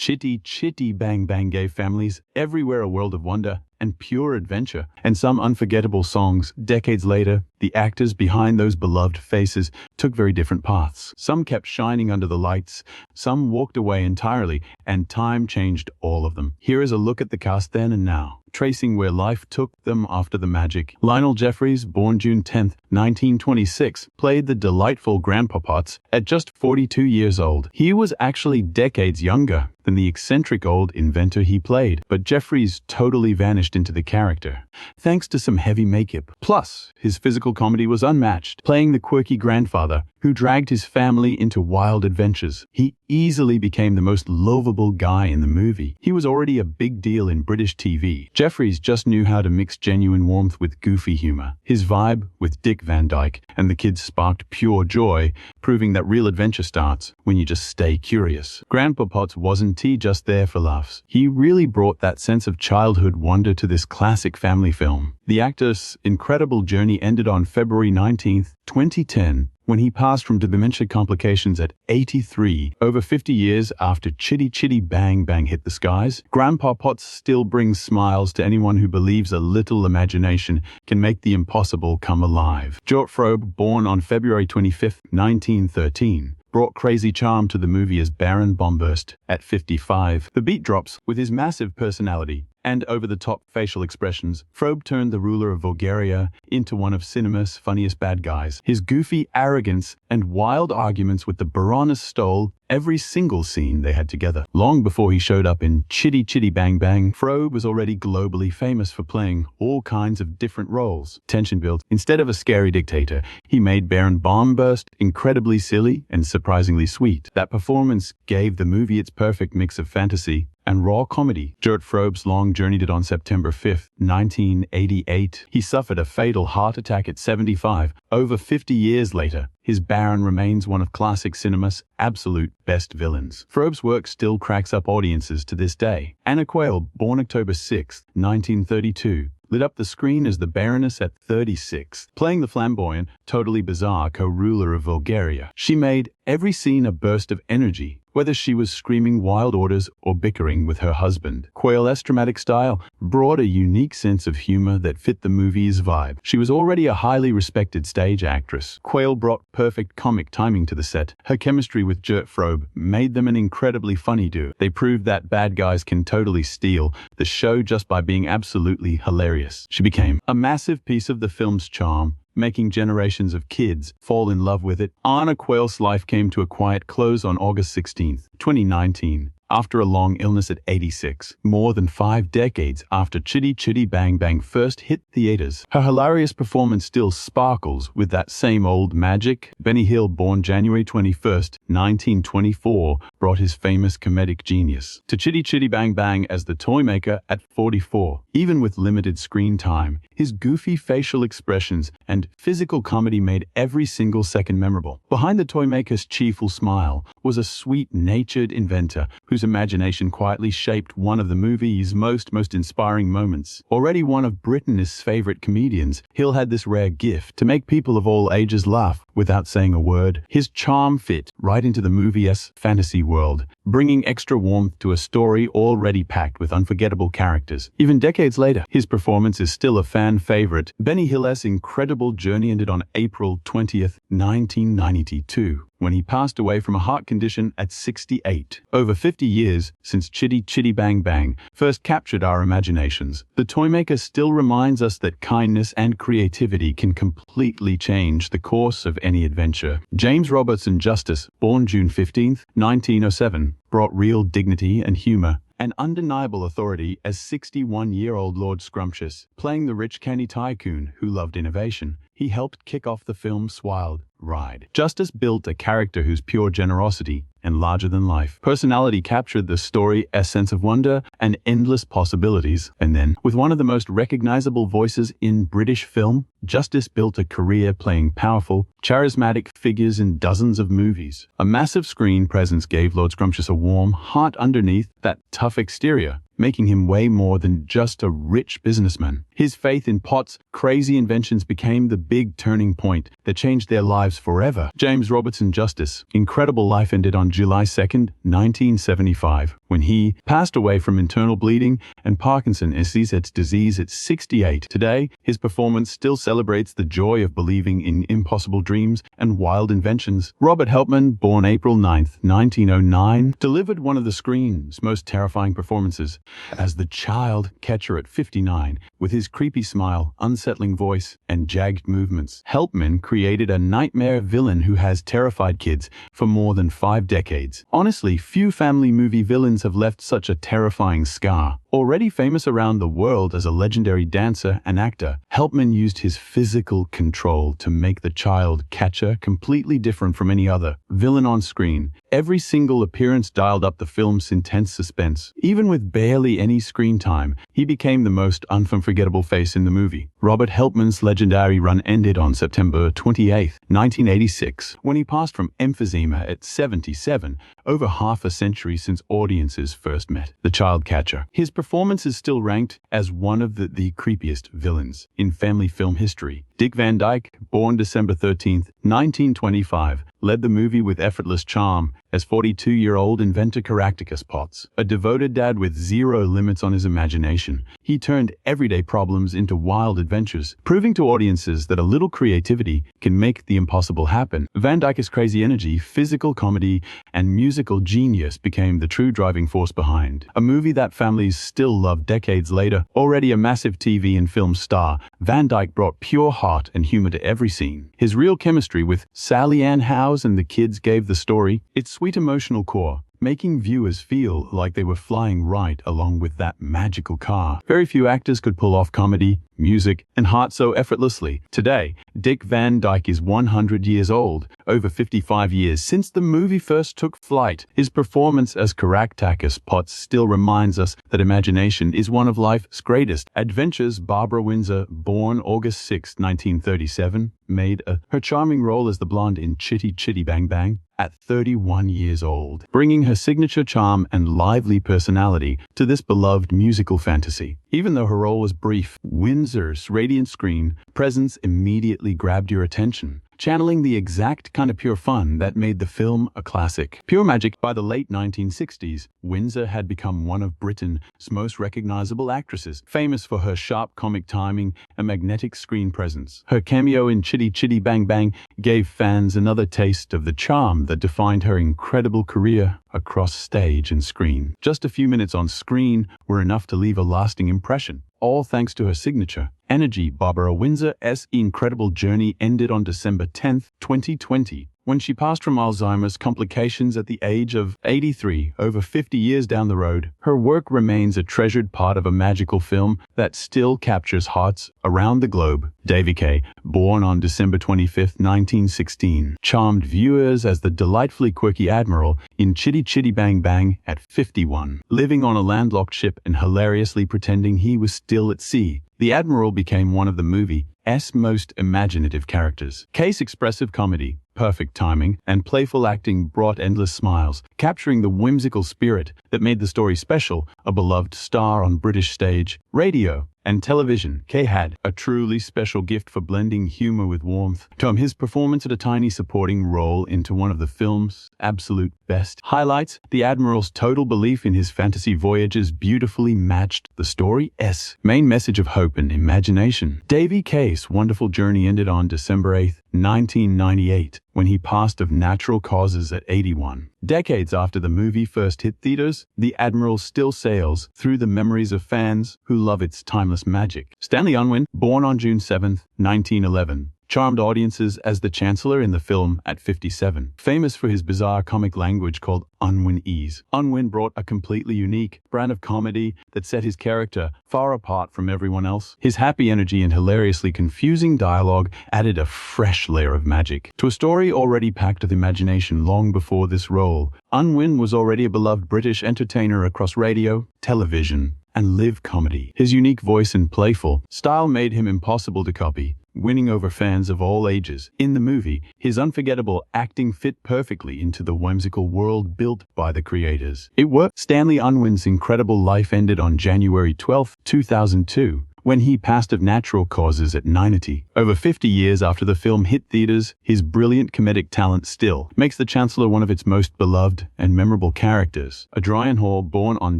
Chitty Chitty Bang Bang gave families everywhere a world of wonder and pure adventure, and some unforgettable songs. Decades later, the actors behind those beloved faces took very different paths. Some kept shining under the lights, some walked away entirely, and time changed all of them. Here is a look at the cast then and now, tracing where life took them after the magic. Lionel Jeffries, born June 10, 1926, played the delightful Grandpa Potts at just 42 years old. He was actually decades younger than the eccentric old inventor he played, but Jeffries totally vanished into the character, thanks to some heavy makeup. Plus, his physical comedy was unmatched, playing the quirky grandfather who dragged his family into wild adventures. He easily became the most lovable guy in the movie. He was already a big deal in British TV. Jeffries just knew how to mix genuine warmth with goofy humor. His vibe with Dick Van Dyke and the kids sparked pure joy, proving that real adventure starts when you just stay curious. Grandpa Potts wasn't just there for laughs. He really brought that sense of childhood wonder to this classic family film. The actor's incredible journey ended on February 19, 2010, when he passed from dementia complications at 83, over 50 years after Chitty Chitty Bang Bang hit the skies. Grandpa Potts still brings smiles to anyone who believes a little imagination can make the impossible come alive. Jort Frobe, born on February 25, 1913, brought crazy charm to the movie as Baron Bombast at 55. The beat drops with his massive personality and over-the-top facial expressions. Frobe turned the ruler of Bulgaria into one of cinema's funniest bad guys. His goofy arrogance and wild arguments with the Baroness stole every single scene they had together. Long before he showed up in Chitty Chitty Bang Bang, Frobe was already globally famous for playing all kinds of different roles. Tension built. Instead of a scary dictator, he made Baron Bombast incredibly silly and surprisingly sweet. That performance gave the movie its perfect mix of fantasy and raw comedy. Jort Frobe's long journey ended on September 5, 1988. He suffered a fatal heart attack at 75. Over 50 years later, his Baron remains one of classic cinema's absolute best villains. Frobe's work still cracks up audiences to this day. Anna Quayle, born October 6, 1932, lit up the screen as the Baroness at 36, playing the flamboyant, totally bizarre co-ruler of Bulgaria. She made every scene a burst of energy, whether she was screaming wild orders or bickering with her husband. Quayle's dramatic style brought a unique sense of humor that fit the movie's vibe. She was already a highly respected stage actress. Quayle brought perfect comic timing to the set. Her chemistry with Jort Frobe made them an incredibly funny duo. They proved that bad guys can totally steal the show just by being absolutely hilarious. She became a massive piece of the film's charm, making generations of kids fall in love with it. Anna Quayle's life came to a quiet close on August 16, 2019, after a long illness at 86, more than 5 decades after Chitty Chitty Bang Bang first hit theaters. Her hilarious performance still sparkles with that same old magic. Benny Hill, born January 21, 1924, brought his famous comedic genius to Chitty Chitty Bang Bang as the toy maker at 44. Even with limited screen time, his goofy facial expressions and physical comedy made every single second memorable. Behind the toy maker's cheerful smile was a sweet-natured inventor whose imagination quietly shaped one of the movie's most inspiring moments. Already one of Britain's favorite comedians, Hill had this rare gift to make people of all ages laugh without saying a word. His charm fit right into the movie's fantasy world, bringing extra warmth to a story already packed with unforgettable characters. Even decades later, his performance is still a fan favorite. Benny Hill's incredible journey ended on April 20th, 1992, when he passed away from a heart condition at 68. Over 50 years since Chitty Chitty Bang Bang first captured our imaginations, the toymaker still reminds us that kindness and creativity can completely change the course of any adventure. James Robertson Justice, born June 15, 1907, brought real dignity and humor and undeniable authority as 61-year-old Lord Scrumptious, playing the rich candy tycoon who loved innovation. He helped kick off the film's wild ride. Justice built a character whose pure generosity and larger-than-life personality captured the story's sense of wonder and endless possibilities. And then, with one of the most recognizable voices in British film, Justice built a career playing powerful, charismatic figures in dozens of movies. A massive screen presence gave Lord Scrumptious a warm heart underneath that tough exterior, making him way more than just a rich businessman. His faith in Potts' crazy inventions became the big turning point that changed their lives forever. James Robertson Justice' incredible life ended on July 2nd, 1975, when he passed away from internal bleeding and Parkinson's disease at 68. Today, his performance still celebrates the joy of believing in impossible dreams and wild inventions. Robert Helpman, born April 9th, 1909, delivered one of the screen's most terrifying performances as the child catcher at 59, with his creepy smile, unsettling voice, and jagged movements. Helpman created a nightmare villain who has terrified kids for more than 5 decades. Honestly, few family movie villains have left such a terrifying scar. Already famous around the world as a legendary dancer and actor, Helpman used his physical control to make the child catcher completely different from any other villain on screen. Every single appearance dialed up the film's intense suspense. Even with barely any screen time, he became the most unforgettable face in the movie. Robert Helpman's legendary run ended on September 28, 1986, when he passed from emphysema at 77, over half a century since audiences first met the child catcher. His performance is still ranked as one of the creepiest villains in family film history. Dick Van Dyke, born December 13, 1925, led the movie with effortless charm as 42-year-old inventor Caractacus Potts. A devoted dad with zero limits on his imagination, he turned everyday problems into wild adventures, proving to audiences that a little creativity can make the impossible happen. Van Dyke's crazy energy, physical comedy, and musical genius became the true driving force behind a movie that families still love decades later. Already a massive TV and film star, Van Dyke brought pure heart and humor to every scene. His real chemistry with Sally Ann Howes and the kids gave the story its sweet emotional core, making viewers feel like they were flying right along with that magical car. Very few actors could pull off comedy, music, and heart so effortlessly. Today, Dick Van Dyke is 100 years old, over 55 years since the movie first took flight. His performance as Caractacus Potts still reminds us that imagination is one of life's greatest adventures. Barbara Windsor, born August 6, 1937, made her charming role as the blonde in Chitty Chitty Bang Bang at 31 years old, bringing her signature charm and lively personality to this beloved musical fantasy. Even though her role was brief, Windsor's radiant screen presence immediately grabbed your attention, channeling the exact kind of pure fun that made the film a classic. Pure magic. By the late 1960s, Windsor had become one of Britain's most recognizable actresses, famous for her sharp comic timing and magnetic screen presence. Her cameo in Chitty Chitty Bang Bang gave fans another taste of the charm that defined her incredible career across stage and screen. Just a few minutes on screen were enough to leave a lasting impression, all thanks to her signature energy. Barbara Windsor's incredible journey ended on December 10, 2020, when she passed from Alzheimer's complications at the age of 83. Over 50 years down the road, her work remains a treasured part of a magical film that still captures hearts around the globe. Davy Kay, born on December 25, 1916, charmed viewers as the delightfully quirky admiral in Chitty Chitty Bang Bang at 51. Living on a landlocked ship and hilariously pretending he was still at sea, the admiral became one of the movie's most imaginative characters. Kay's expressive comedy, perfect timing, and playful acting brought endless smiles, capturing the whimsical spirit that made the story special. A beloved star on British stage, radio, and television, Kay had a truly special gift for blending humor with warmth. His performance at a tiny supporting role into one of the film's absolute best highlights, the Admiral's total belief in his fantasy voyages beautifully matched the story's main message of hope and imagination. Davy Kay's wonderful journey ended on December 8, 1998, when he passed of natural causes at 81. Decades after the movie first hit theaters, the Admiral still sails through the memories of fans who love its timeless magic. Stanley Unwin, born on June 7, 1911, charmed audiences as the Chancellor in the film at 57. Famous for his bizarre comic language called Unwin-ese, Unwin brought a completely unique brand of comedy that set his character far apart from everyone else. His happy energy and hilariously confusing dialogue added a fresh layer of magic to a story already packed with imagination. Long before this role, Unwin was already a beloved British entertainer across radio, television, and live comedy. His unique voice and playful style made him impossible to copy, winning over fans of all ages. In the movie, his unforgettable acting fit perfectly into the whimsical world built by the creators. It worked. Stanley Unwin's incredible life ended on January 12, 2002, when he passed of natural causes at 90. Over 50 years after the film hit theaters, his brilliant comedic talent still makes the Chancellor one of its most beloved and memorable characters. Adrian Hall, born on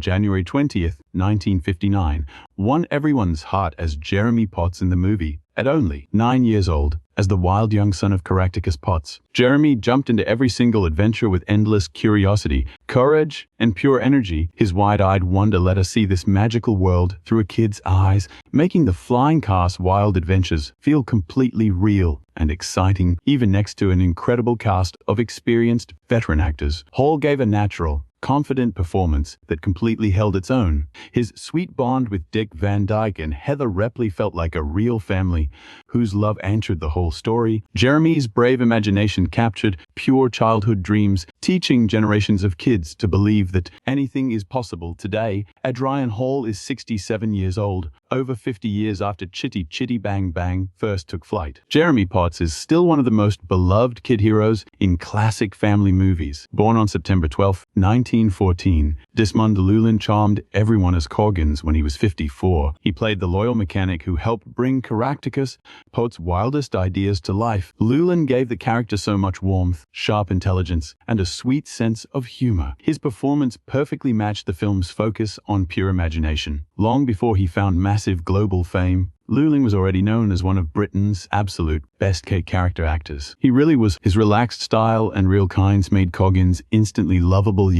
January 20th, 1959, won everyone's heart as Jeremy Potts in the movie. At only 9 years old, as the wild young son of Caractacus Potts, Jeremy jumped into every single adventure with endless curiosity, courage, and pure energy. His wide-eyed wonder let us see this magical world through a kid's eyes, making the flying cast's wild adventures feel completely real and exciting, even next to an incredible cast of experienced veteran actors. Hall gave a natural, confident performance that completely held its own. His sweet bond with Dick Van Dyke and Heather Ripley felt like a real family whose love anchored the whole story. Jeremy's brave imagination captured pure childhood dreams, teaching generations of kids to believe that anything is possible today. Adrian Hall is 67 years old, over 50 years after Chitty Chitty Bang Bang first took flight. Jeremy Potts is still one of the most beloved kid heroes in classic family movies. Born on September 12, 1914, Desmond Llewellyn charmed everyone as Coggins when he was 54. He played the loyal mechanic who helped bring Caractacus, Potts' wildest ideas to life. Llewellyn gave the character so much warmth, sharp intelligence, and a sweet sense of humor. His performance perfectly matched the film's focus on pure imagination. Long before he found massive global fame, Llewellyn was already known as one of Britain's absolute best character actors. He really was. His relaxed style and real kinds made Coggins instantly lovable.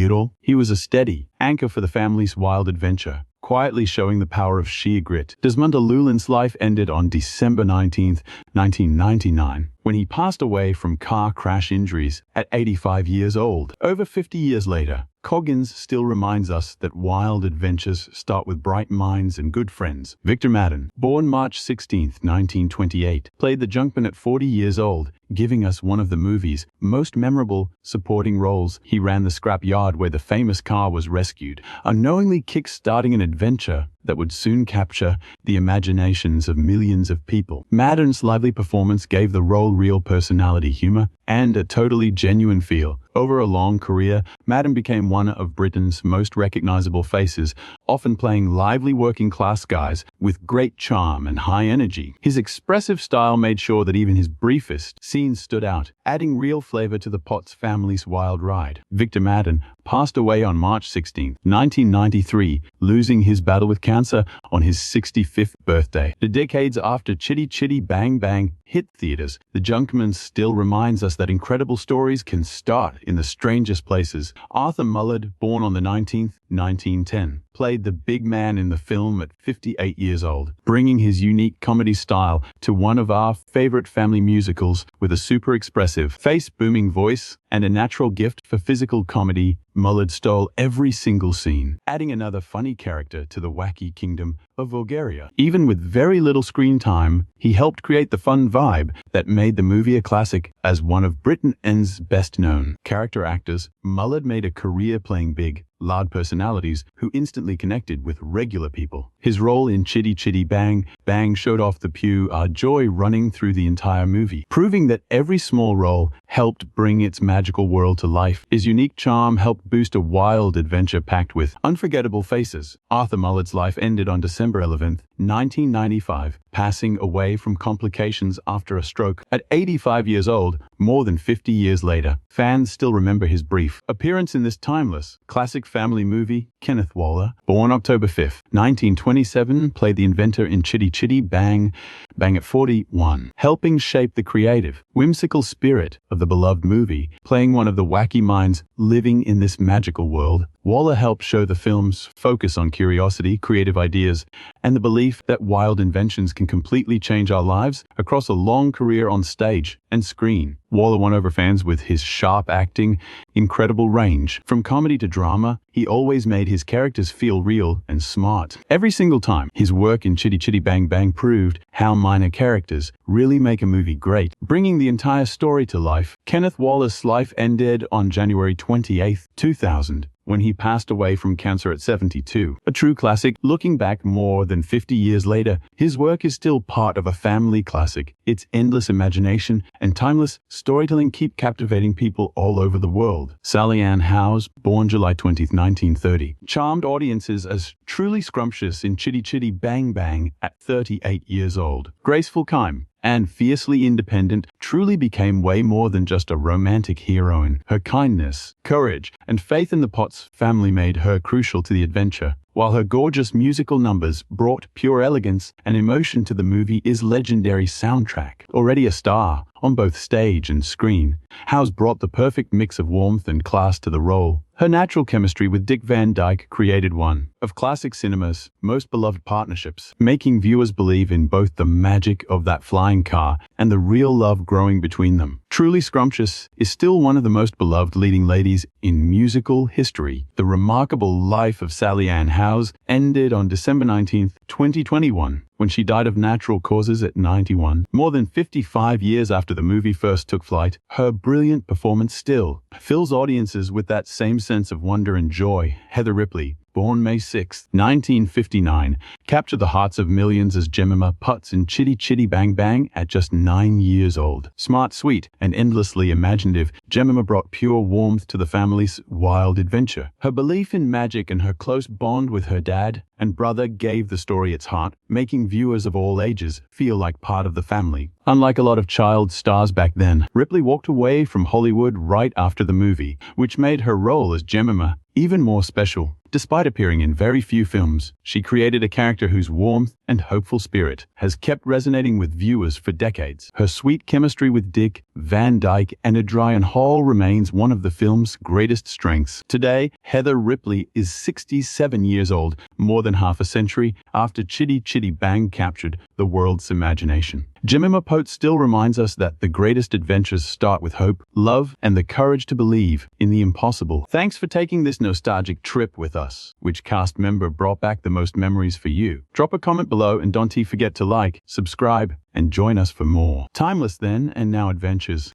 He was a steady anchor for the family's wild adventure, quietly showing the power of sheer grit. Desmond Llewellyn's life ended on December 19, 1999, when he passed away from car crash injuries at 85 years old. Over 50 years later, Coggins still reminds us that wild adventures start with bright minds and good friends. Victor Madden, born March 16, 1928, played the junkman at 40 years old, giving us one of the movie's most memorable supporting roles. He ran the scrap yard where the famous car was rescued, unknowingly kick-starting an adventure that would soon capture the imaginations of millions of people. Madden's lively performance gave the role real personality, humor, and a totally genuine feel. Over a long career, Madden became one of Britain's most recognizable faces, often playing lively working-class guys with great charm and high energy. His expressive style made sure that even his briefest scenes stood out, adding real flavor to the Potts family's wild ride. Victor Madden passed away on March 16, 1993, losing his battle with cancer on his 65th birthday. The decades after Chitty Chitty Bang Bang hit theaters, the junkman still reminds us that incredible stories can start in the strangest places. Arthur Mullard, born on the 19th, 1910, played the big man in the film at 58 years old, bringing his unique comedy style to one of our favorite family musicals. With a super expressive, face-booming voice and a natural gift for physical comedy, Mullard stole every single scene, adding another funny character to the wacky kingdom of Bulgaria. Even with very little screen time, he helped create the fun vibe that made the movie a classic. As one of Britain's best-known character actors, Mullard made a career playing big, loud personalities who instantly connected with regular people. His role in Chitty Chitty Bang Bang showed off the pure joy running through the entire movie, proving that every small role helped bring its magical world to life. His unique charm helped boost a wild adventure packed with unforgettable faces. Arthur Mullard's life ended on December 11, 1995, passing away from complications after a stroke at 85 years old. More than 50 years later, fans still remember his brief appearance in this timeless classic family movie. Kenneth Waller, born October 5, 1927, played the inventor in Chitty Chitty Bang Bang at 41, helping shape the creative, whimsical spirit of the beloved movie. Playing one of the wacky minds living in this magical world, Waller helped show the film's focus on curiosity, creative ideas, and the belief that wild inventions can completely change our lives. Across a long career on stage and screen, Waller won over fans with his sharp acting, incredible range. From comedy to drama, he always made his characters feel real and smart. Every single time, his work in Chitty Chitty Bang Bang proved how minor characters really make a movie great, bringing the entire story to life. Kenneth Waller's life ended on January 28, 2000, when he passed away from cancer at 72. A true classic, looking back more than 50 years later, his work is still part of a family classic. Its endless imagination and timeless storytelling keep captivating people all over the world. Sally Ann Howes, born July 20, 1930, charmed audiences as truly scrumptious in Chitty Chitty Bang Bang at 38 years old. Graceful Kime and fiercely independent, truly became way more than just a romantic heroine. Her kindness, courage, and faith in the Potts family made her crucial to the adventure, while her gorgeous musical numbers brought pure elegance and emotion to the movie's legendary soundtrack. Already a star on both stage and screen, Howes brought the perfect mix of warmth and class to the role. Her natural chemistry with Dick Van Dyke created one of classic cinema's most beloved partnerships, making viewers believe in both the magic of that flying car and the real love growing between them. Truly Scrumptious is still one of the most beloved leading ladies in musical history. The remarkable life of Sally Ann Howes ended on December 19, 2021, when she died of natural causes at 91. More than 55 years after the movie first took flight, her brilliant performance still fills audiences with that same sense of wonder and joy. Heather Ripley, born May 6, 1959, captured the hearts of millions as Jemima Potts in Chitty Chitty Bang Bang at just 9 years old. Smart, sweet, and endlessly imaginative, Jemima brought pure warmth to the family's wild adventure. Her belief in magic and her close bond with her dad and brother gave the story its heart, making viewers of all ages feel like part of the family. Unlike a lot of child stars back then, Ripley walked away from Hollywood right after the movie, which made her role as Jemima even more special. Despite appearing in very few films, she created a character whose warmth and hopeful spirit has kept resonating with viewers for decades. Her sweet chemistry with Dick Van Dyke and Adrian Hall remains one of the film's greatest strengths. Today, Heather Ripley is 67 years old, more than half a century after Chitty Chitty Bang captured the world's imagination. Jemima Potts still reminds us that the greatest adventures start with hope, love, and the courage to believe in the impossible. Thanks for taking this nostalgic trip with us. Which cast member brought back the most memories for you? Drop a comment below and don't forget to like, subscribe, and join us for more timeless then and now adventures.